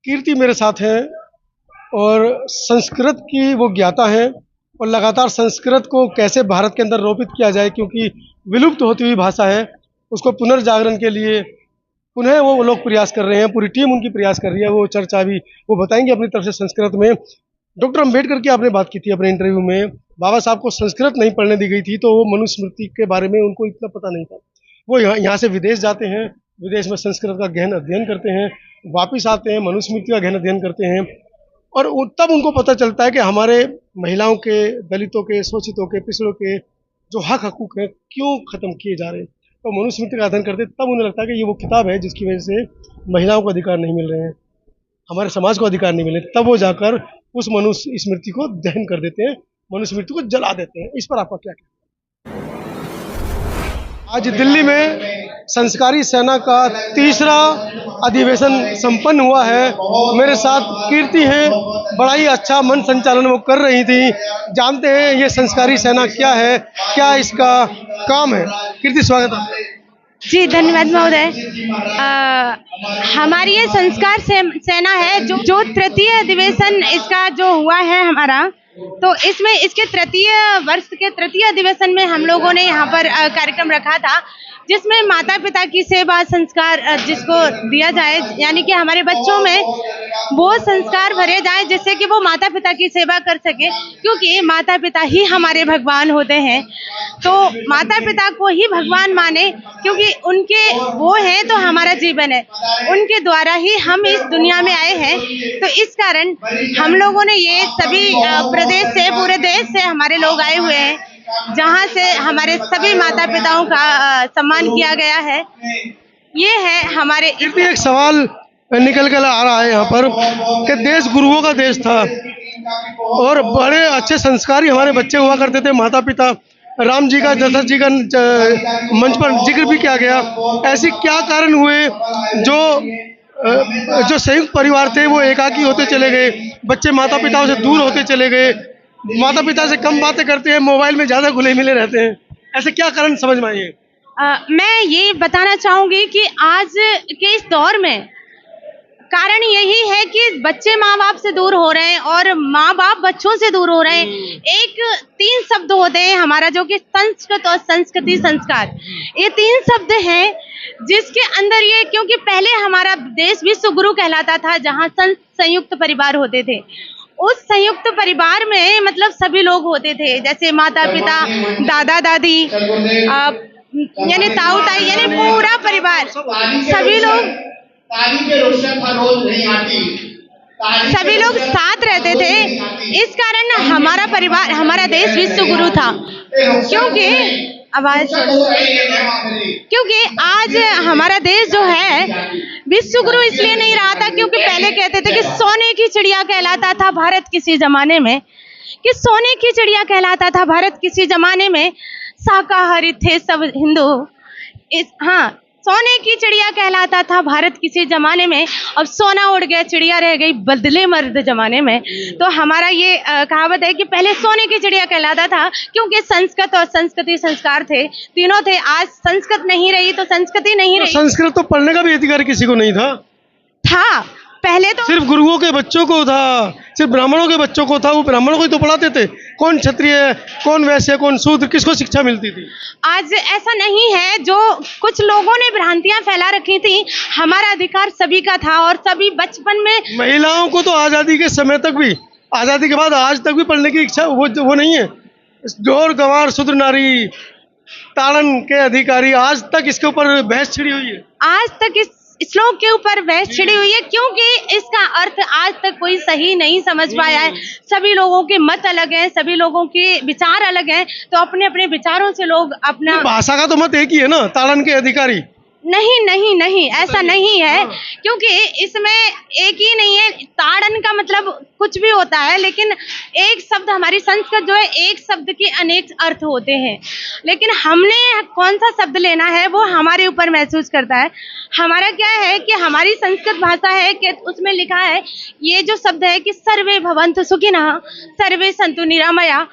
कीर्ति मेरे साथ है और संस्कृत की वो ज्ञाता है और लगातार संस्कृत को कैसे भारत के अंदर रोपित किया जाए, क्योंकि विलुप्त होती हुई भाषा है, उसको पुनर्जागरण के लिए पुनः वो लोग प्रयास कर रहे हैं। पूरी टीम उनकी प्रयास कर रही है। वो चर्चा भी वो बताएंगे अपनी तरफ से संस्कृत में। डॉक्टर अम्बेडकर की आपने बात की थी अपने इंटरव्यू में, बाबा साहब को संस्कृत नहीं पढ़ने दी गई थी, तो वो मनुस्मृति के बारे में उनको इतना पता नहीं था। वो यहाँ से विदेश जाते हैं, विदेश में संस्कृत का गहन अध्ययन करते हैं, वापिस आते हैं, मनुस्मृति का गहन अध्ययन करते हैं और तब उनको पता चलता है कि हमारे महिलाओं के, दलितों के, शोषितों के, पिछड़ों के जो हक हकूक हैं क्यों खत्म किए जा रहे हैं। तो मनुस्मृति का अध्ययन करते तब उन्हें लगता है कि ये वो किताब है जिसकी वजह से महिलाओं को अधिकार नहीं मिल रहे हैं, हमारे समाज को अधिकार नहीं मिले। तब वो जाकर उस मनुस्मृति को दहन कर देते हैं, मनुस्मृति को जला देते हैं। इस पर आपका क्या कहना है? आज दिल्ली में संस्कारी सेना का तीसरा अधिवेशन संपन्न हुआ है। मेरे साथ कीर्ति हैं, बड़ा ही अच्छा मन संचालन वो कर रही थी। जानते हैं ये संस्कारी सेना क्या है, क्या इसका काम है। कीर्ति, स्वागत है। जी धन्यवाद महोदय। हमारी ये संस्कार सेना है जो तृतीय अधिवेशन इसका जो हुआ है हमारा, तो इसमें इसके तृतीय वर्ष के तृतीय अधिवेशन में हम लोगों ने यहाँ पर कार्यक्रम रखा था, जिसमें माता पिता की सेवा संस्कार जिसको दिया जाए, यानी कि हमारे बच्चों में वो संस्कार भरे जाए जिससे कि वो माता पिता की सेवा कर सके, क्योंकि माता पिता ही हमारे भगवान होते हैं। तो माता पिता को ही भगवान माने, क्योंकि उनके वो हैं तो हमारा जीवन है, उनके द्वारा ही हम इस दुनिया में आए हैं। तो इस कारण हम लोगों ने ये सभी प्रदेश से, पूरे देश से हमारे लोग आए हुए हैं, जहाँ से हमारे सभी माता पिताओं का सम्मान किया गया है। ये है हमारे। एक सवाल निकल कर आ रहा है यहाँ पर कि देश गुरुओं का देश था और बड़े अच्छे संस्कारी हमारे बच्चे हुआ करते थे। माता पिता, राम जी का, दशरथ जी का मंच पर जिक्र भी किया गया। ऐसे क्या कारण हुए जो संयुक्त परिवार थे वो एकाकी होते चले गए, बच्चे माता पिताओं से दूर होते चले गए, माता पिता से कम बातें करते हैं, मोबाइल में ज्यादा घुले मिले रहते हैं। ऐसे क्या कारण समझ में आइए? मैं ये बताना चाहूंगी कि आज के इस दौर में कारण यही है कि बच्चे माँ बाप से दूर हो रहे हैं और माँ बाप बच्चों से दूर हो रहे हैं। एक 3 शब्द होते हैं हमारा, जो कि संस्कृत और संस्कृति संस्कार, ये 3 शब्द हैं जिसके अंदर ये, क्योंकि पहले हमारा देश विश्व गुरु कहलाता था, जहाँ संयुक्त परिवार होते थे। उस संयुक्त परिवार में मतलब सभी लोग होते थे, जैसे माता पिता, दादा दादी, यानी ताऊ ताई, यानी पूरा परिवार, सभी लोग साथ रहते थे। इस कारण हमारा परिवार, हमारा देश विश्व गुरु था। क्योंकि आज हमारा देश जो है विश्व गुरु इसलिए नहीं रहा था क्योंकि पहले कहते थे कि सोने की चिड़िया कहलाता था भारत किसी जमाने में, कि सोने की चिड़िया कहलाता था भारत किसी जमाने में, शाकाहारी थे सब हिंदू। हाँ, सोने की चिड़िया कहलाता था भारत किसी जमाने में। अब सोना उड़ गया, चिड़िया रह गई बदले मर्द जमाने में। तो हमारा ये कहावत है कि पहले सोने की चिड़िया कहलाता था, क्योंकि संस्कृत और संस्कृति संस्कार थे, तीनों थे। आज संस्कृत नहीं रही तो संस्कृति नहीं रही। संस्कृत तो पढ़ने का भी अधिकार किसी को नहीं था पहले तो सिर्फ गुरुओं के बच्चों को था, सिर्फ ब्राह्मणों के बच्चों को था। वो ब्राह्मणों को ही तो पढ़ाते थे। कौन क्षत्रिय, कौन वैश्य, कौन शूद्र, किसको शिक्षा मिलती थी? आज ऐसा नहीं है। जो कुछ लोगों ने भ्रांतियां फैला रखी थी, हमारा अधिकार सभी का था और सभी बचपन में। महिलाओं को तो आजादी के समय तक भी, आजादी के बाद आज तक भी पढ़ने की इच्छा वो नहीं है। ढोर गंवार शूद्र नारी, ताड़न के अधिकारी, आज तक इसके ऊपर बहस छिड़ी हुई है। आज तक इस श्लोक के ऊपर बहस छिड़ी हुई है, क्योंकि इसका अर्थ आज तक कोई सही नहीं समझ पाया है। सभी लोगों के मत अलग हैं, सभी लोगों के विचार अलग हैं, तो अपने अपने विचारों से लोग अपना। भाषा का तो मत एक ही है ना, ताड़न के अधिकारी। नहीं नहीं नहीं, ऐसा नहीं है, क्योंकि इसमें एक ही नहीं है। ताड़न का मतलब कुछ भी होता है, लेकिन एक शब्द, हमारी संस्कृत जो है, एक शब्द के अनेक अर्थ होते हैं। लेकिन हमने कौन सा शब्द लेना है वो हमारे ऊपर महसूस करता है। हमारा क्या है कि हमारी संस्कृत भाषा है कि उसमें लिखा है, ये जो शब्द है कि सर्वे भवन्तु सुखिनः सर्वे सन्तु निरामया।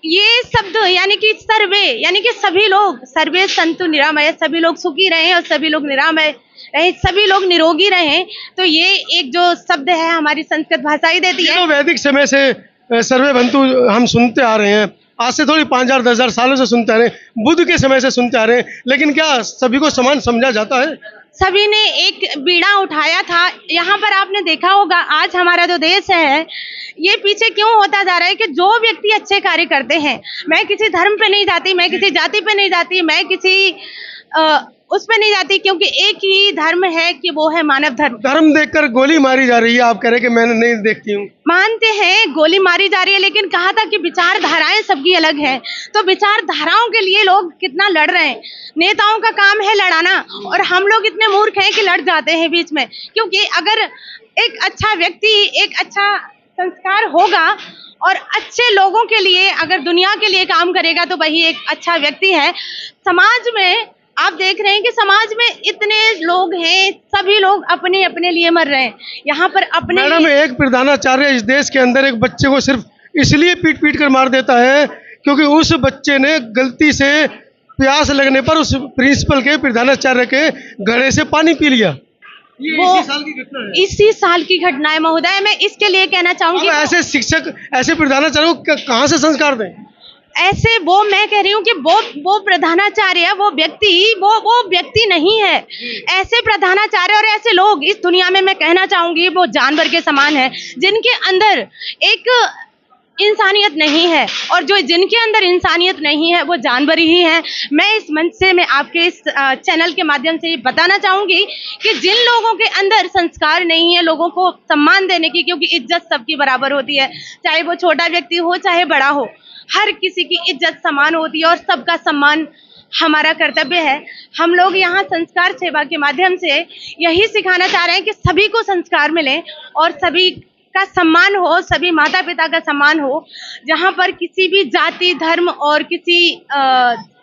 ये शब्द यानी कि सर्वे, यानी कि सभी लोग, सर्वे संतु निरामय, सभी लोग सुखी रहे और सभी लोग निरामय, रहे, सभी लोग निरोगी रहें, तो ये एक जो शब्द है हमारी संस्कृत भाषा ही देती है। तो वैदिक समय से सर्वे बंतु हम सुनते आ रहे हैं, आज से थोड़ी 5000 10,000 सालों से सुनते आ रहे हैं, बुद्ध के समय से सुनते आ रहे हैं, लेकिन क्या सभी को समान समझा जाता है? सभी ने एक बीड़ा उठाया था। यहाँ पर आपने देखा होगा आज हमारा जो देश है ये पीछे क्यों होता जा रहा है कि जो व्यक्ति अच्छे कार्य करते हैं, मैं किसी धर्म पे नहीं जाती, मैं किसी जाति पे नहीं जाती, मैं किसी उस पे नहीं जाती, क्योंकि एक ही धर्म है कि वो है मानव धर्म। धर्म देखकर गोली मारी जा रही है, आप कह रहे कि मैंने नहीं देखती हूँ। मानते हैं गोली मारी जा रही है, लेकिन कहा था कि विचारधाराएं सबकी अलग है, तो विचारधाराओं के लिए लोग कितना लड़ रहे हैं। नेताओं का काम है लड़ाना, और हम लोग इतने मूर्ख हैं कि लड़ जाते हैं बीच में, क्योंकि अगर एक अच्छा व्यक्ति, एक अच्छा संस्कार होगा और अच्छे लोगों के लिए अगर दुनिया के लिए काम करेगा तो वही एक अच्छा व्यक्ति है। समाज में आप देख रहे हैं कि समाज में इतने लोग हैं, सभी लोग अपने अपने लिए मर रहे हैं। यहाँ पर अपने मैडम, एक प्रधानाचार्य इस देश के अंदर एक बच्चे को सिर्फ इसलिए पीट पीट कर मार देता है क्योंकि उस बच्चे ने गलती से प्यास लगने पर उस प्रिंसिपल के, प्रधानाचार्य के घड़े से पानी पी लिया। ये इसी साल की घटना है। इसी साल की घटना है महोदय। मैं इसके लिए कहना चाहूंगी, ऐसे शिक्षक, ऐसे प्रधानाचार्य को कहाँ से संस्कार दें? ऐसे वो मैं कह रही हूँ कि वो प्रधानाचार्य, वो व्यक्ति नहीं है। ऐसे प्रधानाचार्य और ऐसे लोग इस दुनिया में मैं कहना चाहूंगी वो जानवर के समान है, जिनके अंदर एक इंसानियत नहीं है, और जो जिनके अंदर इंसानियत नहीं है वो जानवर ही है। मैं इस मंच से, मैं आपके इस चैनल के माध्यम से ये बताना चाहूंगी कि जिन लोगों के अंदर संस्कार नहीं है लोगों को सम्मान देने की, क्योंकि इज्जत सबकी बराबर होती है, चाहे वो छोटा व्यक्ति हो चाहे बड़ा हो, हर किसी की इज्जत समान होती है और सबका सम्मान हमारा कर्तव्य है। हम लोग यहाँ संस्कार सेवा के माध्यम से यही सिखाना चाह रहे हैं कि सभी को संस्कार मिले और सभी का सम्मान हो, सभी माता पिता का सम्मान हो, जहाँ पर किसी भी जाति, धर्म और किसी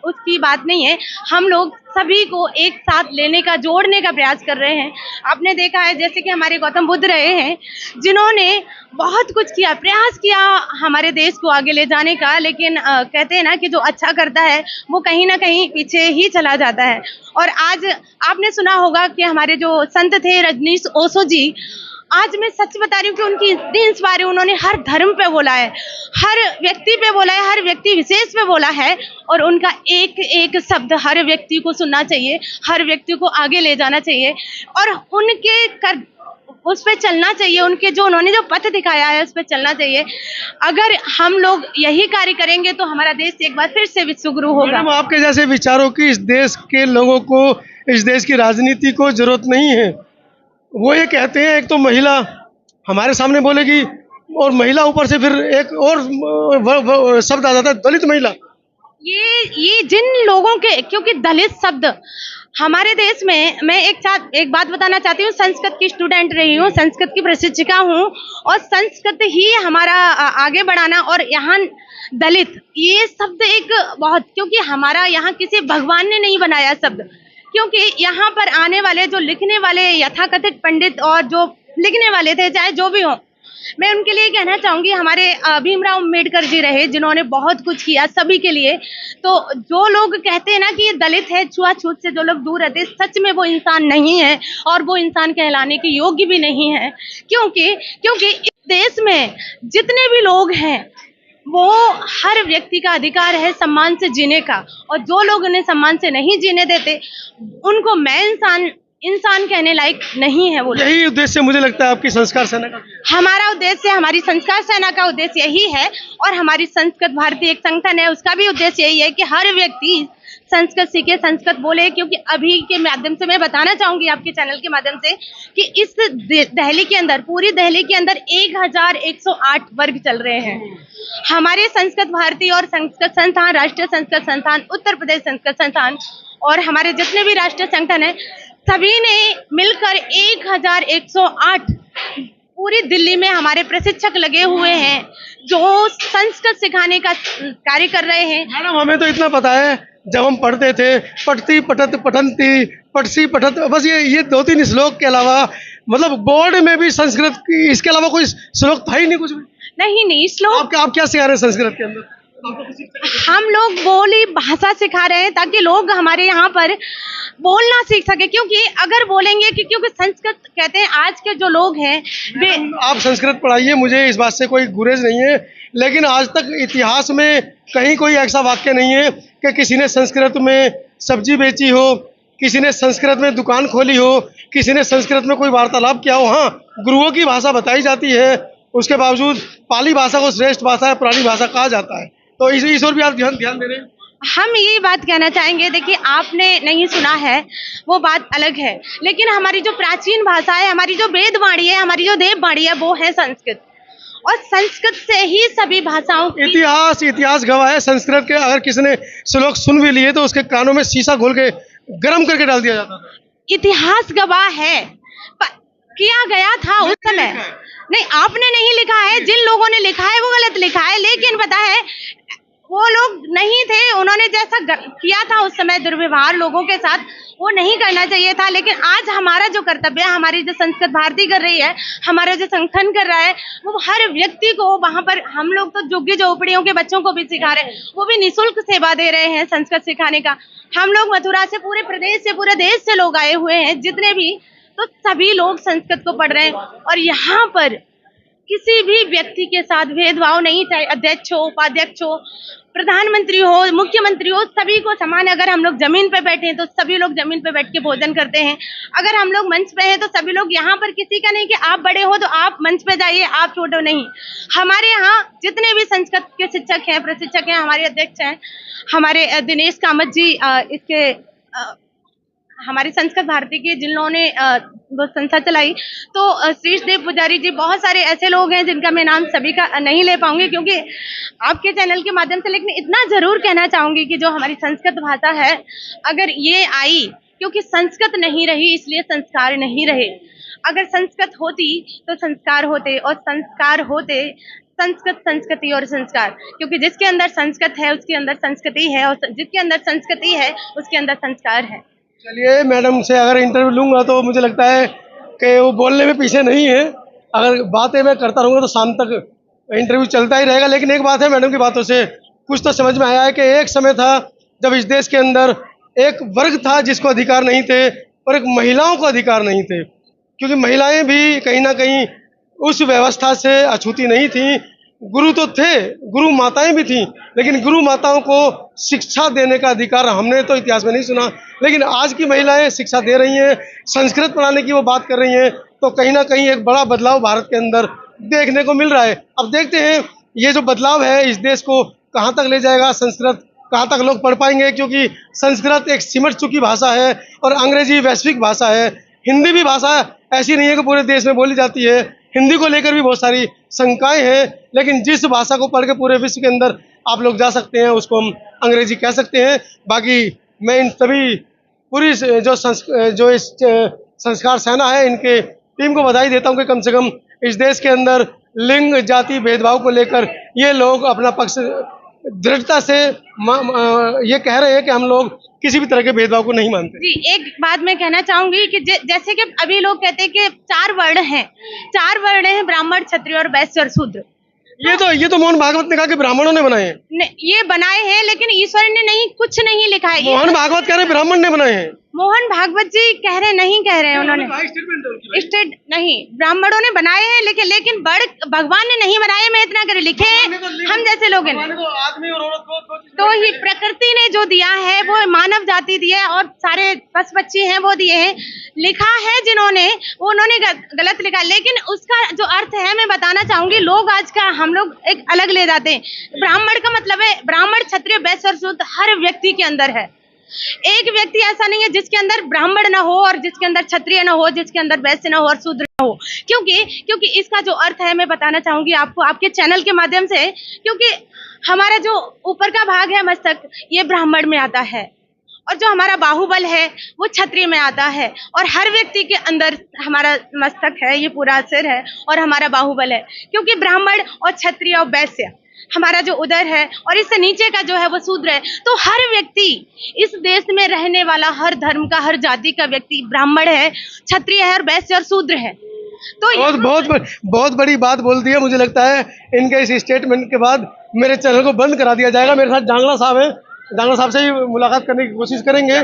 उसकी बात नहीं है। हम लोग सभी को एक साथ लेने का, जोड़ने का प्रयास कर रहे हैं। आपने देखा है जैसे कि हमारे गौतम बुद्ध रहे हैं, जिन्होंने बहुत कुछ किया, प्रयास किया हमारे देश को आगे ले जाने का, लेकिन कहते हैं ना कि जो अच्छा करता है वो कहीं ना कहीं पीछे ही चला जाता है। और आज आपने सुना होगा कि हमारे जो संत थे रजनीश ओशो जी, आज मैं सच बता रही हूँ कि उनकी इतनी इंस्पायर है, उन्होंने हर धर्म पे बोला है, हर व्यक्ति पे बोला है, हर व्यक्ति विशेष पे बोला है, और उनका एक एक शब्द हर व्यक्ति को सुनना चाहिए, हर व्यक्ति को आगे ले जाना चाहिए और उनके उस पे चलना चाहिए। उनके जो उन्होंने जो पथ दिखाया है उस पे चलना चाहिए। अगर हम लोग यही कार्य करेंगे तो हमारा देश एक बार फिर से विश्वगुरु होगा। आपके जैसे विचारों की इस देश के लोगों को, इस देश की राजनीति को जरूरत नहीं है। वो ये कहते हैं एक तो महिला हमारे सामने बोलेगी और महिला ऊपर से फिर एक और शब्द आ जाता है दलित महिला। ये जिन लोगों के, क्योंकि दलित शब्द हमारे देश में, मैं एक बात बताना चाहती हूँ, संस्कृत की स्टूडेंट रही हूँ, संस्कृत की प्रशिक्षिका हूँ, और संस्कृत ही हमारा आगे बढ़ाना, और यहाँ दलित ये शब्द एक बहुत, क्योंकि हमारा यहाँ किसी भगवान ने नहीं बनाया शब्द, क्योंकि यहाँ पर आने वाले जो लिखने वाले यथाकथित पंडित और जो लिखने वाले थे, चाहे जो भी हो, मैं उनके लिए कहना चाहूंगी, हमारे भीमराव अम्बेडकर जी रहे जिन्होंने बहुत कुछ किया सभी के लिए। तो जो लोग कहते हैं ना कि ये दलित है, छुआछूत से जो लोग दूर रहते हैं, सच में वो इंसान नहीं है और वो इंसान कहलाने के योग्य भी नहीं है, क्योंकि इस देश में जितने भी लोग हैं वो हर व्यक्ति का अधिकार है सम्मान से जीने का, और जो लोग उन्हें सम्मान से नहीं जीने देते उनको मैं इंसान कहने लायक नहीं है। वो यही उद्देश्य मुझे लगता है आपकी संस्कार सेना का। हमारा उद्देश्य, हमारी संस्कार सेना का उद्देश्य यही है, और हमारी संस्कृत भारती एक संगठन है, उसका भी उद्देश्य यही है कि हर व्यक्ति संस्कृत सीखे, संस्कृत बोले। क्योंकि अभी के माध्यम से मैं बताना चाहूंगी आपके चैनल के माध्यम से कि इस दिल्ली के अंदर, पूरी दिल्ली के अंदर 1108 वर्ग चल रहे हैं। हमारे संस्कृत भारती और संस्कृत संस्थान, राष्ट्रीय संस्कृत संस्थान, उत्तर प्रदेश संस्कृत संस्थान और हमारे जितने भी राष्ट्रीय संगठन है, सभी ने मिलकर 1108 पूरी दिल्ली में हमारे प्रशिक्षक लगे हुए हैं जो संस्कृत सिखाने का कार्य कर रहे हैं। मैडम, हमें तो इतना पता है, जब हम पढ़ते थे पठती पठत पठंती पठसी पठत, बस ये 2-3 श्लोक के अलावा, मतलब बोर्ड में भी संस्कृत की इसके अलावा कोई श्लोक था ही नहीं, कुछ भी नहीं श्लोक। आप क्या सिखा रहे हैं संस्कृत के अंदर? हम लोग बोली भाषा सिखा रहे हैं ताकि लोग हमारे यहाँ पर बोलना सीख सके, क्योंकि अगर बोलेंगे कि क्योंकि संस्कृत कहते हैं आज के जो लोग हैं वे। आप संस्कृत पढ़ाइए, मुझे इस बात से कोई गुरेज नहीं है, लेकिन आज तक इतिहास में कहीं कोई ऐसा वाक्य नहीं है कि किसी ने संस्कृत में सब्जी बेची हो, किसी ने संस्कृत में दुकान खोली हो, किसी ने संस्कृत में कोई वार्तालाप किया हो। हाँ, गुरुओं की भाषा बताई जाती है, उसके बावजूद पाली भाषा को श्रेष्ठ भाषा है, पुरानी भाषा कहा जाता है। तो इस ओर भी आप ध्यान दे रहे हैं। हम ये बात कहना चाहेंगे, देखिए आपने नहीं सुना है वो बात अलग है, लेकिन हमारी जो प्राचीन भाषा है, हमारी जो वेद वाणी है, हमारी जो देव वाणी है, वो है संस्कृत। और संस्कृत से ही सभी भाषाओं की इतिहास गवाह है। संस्कृत के अगर किसी ने श्लोक सुन भी लिए तो उसके कानों में शीशा घोल के गर्म करके डाल दिया जाता था। इतिहास गवाह है, किया गया था उस समय। नहीं, आपने नहीं लिखा है, जिन लोगों ने लिखा है वो गलत लिखा है, लेकिन पता है वो लोग नहीं थे, उन्होंने जैसा किया था उस समय दुर्व्यवहार लोगों के साथ, वो नहीं करना चाहिए था। लेकिन आज हमारा जो कर्तव्य है, हमारी जो संस्कृत भारती कर रही है, हमारा जो संगठन कर रहा है, वो हर व्यक्ति को वहां पर, हम लोग तो झुग्गी झोपड़ियों के बच्चों को भी सिखा रहे हैं, वो भी निःशुल्क सेवा दे रहे हैं संस्कृत सिखाने का। हम लोग मथुरा से, पूरे प्रदेश से, पूरे देश से लोग आए हुए हैं, जितने भी, तो सभी लोग संस्कृत को पढ़ रहे हैं। और यहाँ पर किसी भी व्यक्ति के साथ भेदभाव नहीं, चाहे अध्यक्ष हो, उपाध्यक्ष हो, प्रधानमंत्री हो, मुख्यमंत्री हो, सभी को समान। अगर हम लोग जमीन पे बैठे हैं तो सभी लोग जमीन पे बैठ के भोजन करते हैं। अगर हम लोग मंच पे हैं तो सभी लोग, यहाँ पर किसी का नहीं कि आप बड़े हो तो आप मंच पे जाइए, आप छोटे हो, नहीं। हमारे यहाँ जितने भी संस्कृत के शिक्षक हैं, प्रशिक्षक हैं, हमारे अध्यक्ष हैं, हमारे दिनेश कामत जी, इसके हमारी संस्कृत भारती के जिन्होंने वो संस्था चलाई, तो शीर्ष देव पुजारी जी, बहुत सारे ऐसे लोग हैं जिनका मैं नाम सभी का नहीं ले पाऊंगी क्योंकि आपके चैनल के माध्यम से, लेकिन इतना जरूर कहना चाहूंगी कि जो हमारी संस्कृत भाषा है, अगर ये आई, क्योंकि संस्कृत नहीं रही इसलिए संस्कार नहीं रहे। अगर संस्कृत होती तो संस्कार होते, और संस्कार होते संस्कृत, संस्कृति और संस्कार, क्योंकि जिसके अंदर संस्कृत है उसके अंदर संस्कृति है, और जिसके अंदर संस्कृति है उसके अंदर संस्कार है। चलिए, मैडम से अगर इंटरव्यू लूंगा तो मुझे लगता है कि वो बोलने में पीछे नहीं है। अगर बातें मैं करता रहूँगा तो शाम तक इंटरव्यू चलता ही रहेगा। लेकिन एक बात है, मैडम की बातों से कुछ तो समझ में आया है कि एक समय था जब इस देश के अंदर एक वर्ग था जिसको अधिकार नहीं थे, और एक महिलाओं को अधिकार नहीं थे, क्योंकि महिलाएं भी कहीं ना कहीं उस व्यवस्था से अछूती नहीं थी। गुरु तो थे, गुरु माताएं भी थीं, लेकिन गुरु माताओं को शिक्षा देने का अधिकार हमने तो इतिहास में नहीं सुना। लेकिन आज की महिलाएं शिक्षा दे रही हैं, संस्कृत पढ़ाने की वो बात कर रही हैं, तो कहीं ना कहीं एक बड़ा बदलाव भारत के अंदर देखने को मिल रहा है। अब देखते हैं ये जो बदलाव है इस देश को कहाँ तक ले जाएगा, संस्कृत कहाँ तक लोग पढ़ पाएंगे, क्योंकि संस्कृत एक सिमट चुकी भाषा है और अंग्रेजी वैश्विक भाषा है। हिंदी भी भाषा ऐसी नहीं है कि पूरे देश में बोली जाती है, हिंदी को लेकर भी बहुत सारी शंकाएं हैं, लेकिन जिस भाषा को पढ़ के पूरे विश्व के अंदर आप लोग जा सकते हैं उसको हम अंग्रेजी कह सकते हैं। बाकी मैं इन सभी पूरी जो इस संस्कार सेना है, इनके टीम को बधाई देता हूं कि कम से कम इस देश के अंदर लिंग जाति भेदभाव को लेकर ये लोग अपना पक्ष दृढ़ता से ये कह रहे हैं कि हम लोग किसी भी तरह के भेदभाव को नहीं मानते। जी, एक बात मैं कहना चाहूंगी कि जैसे कि अभी लोग कहते हैं कि चार वर्ण हैं, ब्राह्मण, क्षत्रिय और वैश्य और शूद्र। ये तो मोहन भागवत ने कहा कि ब्राह्मणों ने बनाए हैं। ये बनाए हैं, लेकिन ईश्वर ने नहीं, कुछ नहीं लिखा है। मोहन भागवत कह रहे ब्राह्मण ने बनाए हैं। मोहन भागवत जी कह रहे नहीं, कह रहे हैं उन्होंने स्टेट नहीं, ब्राह्मणों ने बनाए हैं, लेकिन भगवान ने नहीं बनाए। मैं इतना कर लिखे हैं हम जैसे लोग हैं, तो ही प्रकृति ने जो दिया है वो मानव जाति दी है, और सारे पशु पक्षी हैं वो दिए हैं। लिखा है जिन्होंने, उन्होंने गलत लिखा, लेकिन उसका जो अर्थ है मैं बताना चाहूंगी। लोग आज का हम लोग एक अलग ले जाते हैं। ब्राह्मण का मतलब है ब्राह्मण, क्षत्रिय, वैश्य और शूद्र हर व्यक्ति के अंदर है। एक व्यक्ति ऐसा नहीं है जिसके अंदर ब्राह्मण ना हो, और जिसके अंदर क्षत्रिय ना हो, जिसके अंदर वैश्य ना हो और शूद्र ना हो। क्योंकि इसका जो अर्थ है मैं बताना चाहूंगी आपको आपके चैनल के माध्यम से, क्योंकि हमारा जो ऊपर का भाग है मस्तक, ये ब्राह्मण में आता है, और जो हमारा बाहुबल है वो क्षत्रिय में आता है, और हर व्यक्ति के अंदर हमारा मस्तक है, ये पूरा सिर है, और हमारा बाहुबल है। क्योंकि ब्राह्मण और क्षत्रिय और वैश्य हमारा जो उदर है, और इससे नीचे का जो है वो शूद्र है। तो हर व्यक्ति, इस देश में रहने वाला हर धर्म का, हर जाति का व्यक्ति ब्राह्मण है, क्षत्रिय है और वैश्य और शूद्र है। तो बहुत बड़ी बात बोल दी है। मुझे लगता है इनके इस स्टेटमेंट के बाद मेरे चैनल को बंद करा दिया जाएगा। मेरे साथ जांगला साहब हैं, जांगला साहब से ही मुलाकात करने की कोशिश करेंगे।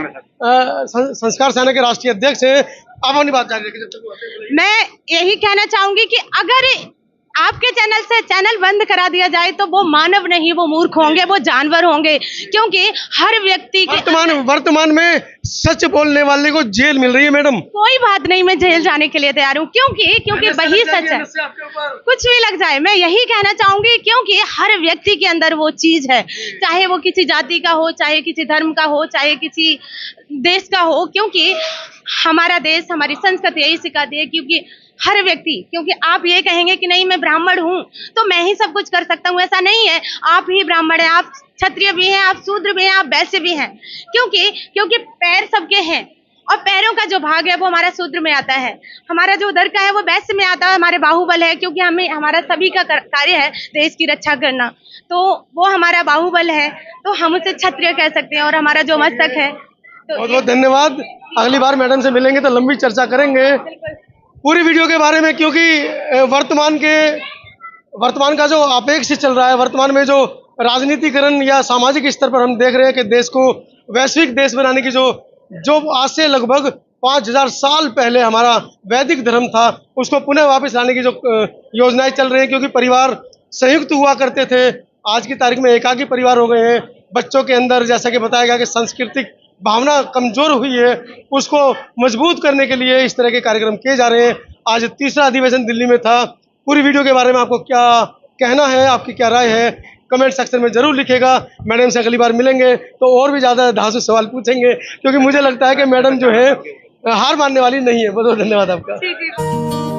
संस्कार सेना के राष्ट्रीय अध्यक्ष हैं। आप अपनी बात जारी रखिए जब तक। मैं यही कहना चाहूंगी कि अगर आपके चैनल से चैनल बंद करा दिया जाए तो वो मानव नहीं, वो मूर्ख होंगे, वो जानवर होंगे, क्योंकि हर व्यक्ति के वर्तमान में सच बोलने वाले को जेल मिल रही है मैडम। कोई बात नहीं, मैं जेल जाने के लिए तैयार हूँ, क्योंकि वही सच है। कुछ भी लग जाए, मैं यही कहना चाहूंगी, क्योंकि हर व्यक्ति के अंदर वो चीज है, चाहे वो किसी जाति का हो, चाहे किसी धर्म का हो, चाहे किसी देश का हो, क्योंकि हमारा देश, हमारी संस्कृति यही सिखाती है। क्योंकि हर व्यक्ति, क्योंकि आप ये कहेंगे कि नहीं मैं ब्राह्मण हूँ तो मैं ही सब कुछ कर सकता हूँ, ऐसा नहीं है। आप ही ब्राह्मण हैं, आप क्षत्रिय भी हैं, आप शूद्र भी हैं, आप वैश्य भी हैं, क्योंकि पैर सबके हैं और पैरों का जो भाग है वो हमारा शूद्र में आता है, हमारा जो उदर का है वो वैश्य में आता है, हमारे बाहुबल है, क्योंकि हमारा सभी का कार्य है देश की रक्षा करना, तो वो हमारा बाहुबल है, तो हम उसे क्षत्रिय कह सकते हैं। और हमारा जो मस्तक है तो बहुत बहुत धन्यवाद। अगली बार मैडम से मिलेंगे तो लंबी चर्चा करेंगे पूरी वीडियो के बारे में, क्योंकि वर्तमान का जो अपेक्ष चल रहा है, वर्तमान में जो राजनीतिकरण या सामाजिक स्तर पर हम देख रहे हैं कि देश को वैश्विक देश बनाने की जो आज से लगभग 5000 साल पहले हमारा वैदिक धर्म था, उसको पुनः वापस लाने की जो योजनाएं चल रही हैं। क्योंकि परिवार संयुक्त हुआ करते थे, आज की तारीख में एकाकी परिवार हो गए हैं। बच्चों के अंदर जैसा कि बताया गया कि सांस्कृतिक भावना कमजोर हुई है, उसको मजबूत करने के लिए इस तरह के कार्यक्रम किए जा रहे हैं। आज तीसरा अधिवेशन दिल्ली में था। पूरी वीडियो के बारे में आपको क्या कहना है, आपकी क्या राय है, कमेंट सेक्शन में जरूर लिखिएगा। मैडम से अगली बार मिलेंगे तो और भी ज़्यादा धांसू सवाल पूछेंगे, क्योंकि मुझे लगता है कि मैडम जो है हार मानने वाली नहीं है। बहुत बहुत धन्यवाद आपका।